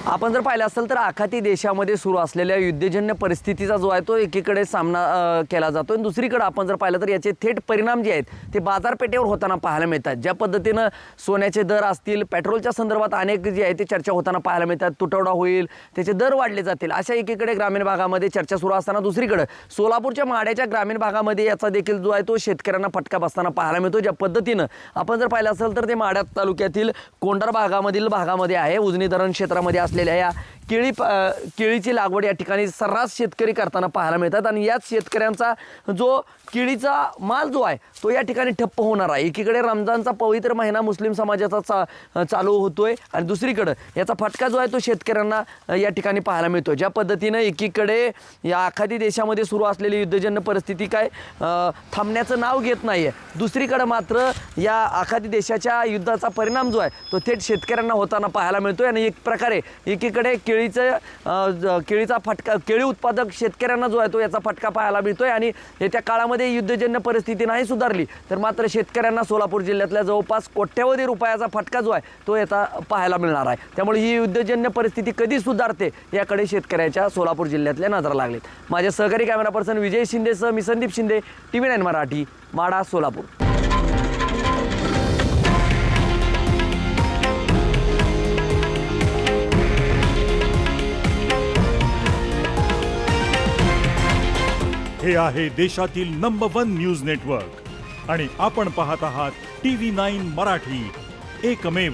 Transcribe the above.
आपण जर पाहिलं असेल तर आखाती देशामध्ये सुरू असलेल्या युद्धजन्य परिस्थितीचा जो आहे तो एकीकडे सामना केला जातो आणि दुसरीकडे आपण जर पाहिलं तर याचे थेट परिणाम जे आहेत ते बाजारपेठेवर होताना पाहायला मिळतात। ज्या पद्धतीनं सोन्याचे दर असतील, पेट्रोलच्या संदर्भात अनेक जे आहे ते चर्चा होताना पाहायला मिळतात, तुटवडा होईल, त्याचे दर वाढले जातील, अशा एकीकडे ग्रामीण भागामध्ये चर्चा सुरू असताना दुसरीकडे सोलापूरच्या माड्याच्या ग्रामीण भागामध्ये याचा देखील जो आहे तो शेतकऱ्यांना फटका बसताना पाहायला मिळतो। ज्या पद्धतीनं आपण जर पाहिलं असेल तर ते माड्या तालुक्यातील कोंढार भागामध्ये आहे, उजनी धरण क्षेत्रामध्ये असलेल्या या केळीची लागवड या ठिकाणी सर्रास शेतकरी करताना पाहायला मिळतात आणि याच शेतकऱ्यांचा जो केळीचा माल जो आहे तो या ठिकाणी ठप्प होणार आहे। एकीकडे रमजानचा पवित्र महिना मुस्लिम समाजाचा चालू होतोय आणि दुसरीकडे याचा फटका जो आहे तो शेतकऱ्यांना या ठिकाणी पाहायला मिळतो। ज्या पद्धतीनं एकीकडे या आखाती देशामध्ये सुरू असलेली युद्धजन्य परिस्थिती काय थांबण्याचं नाव घेत नाही आहे, दुसरीकडे मात्र या आखाती देशाच्या युद्धाचा परिणाम जो आहे तो थेट शेतकऱ्यांना होताना पाहायला मिळतोय आणि एक प्रकारे एकीकडे केळीचा फटका, केळी उत्पादक शेतकऱ्यांना जो आहे तो याचा फटका पाहायला मिळतोय आणि येत्या काळामध्ये युद्धजन्य परिस्थिती नाही सुधारली तर मात्र शेतकऱ्यांना सोलापूर जिल्ह्यातल्या जवळपास कोट्यवधी रुपयाचा फटका जो आहे तो येता पाहायला मिळणार आहे। त्यामुळे ही युद्धजन्य परिस्थिती कधी सुधारते याकडे शेतकऱ्याच्या सोलापूर जिल्ह्यातल्या नजर लागलेत। माझे सहकारी कॅमेरा पर्सन विजय शिंदेसह मी संदीप शिंदे, TV9 मराठी, माडा, सोलापूर। हे आहे देशातील नंबर 1 न्यूज नेटवर्क आणि आपण पाहत आहात TV9 मराठी, एकमेव।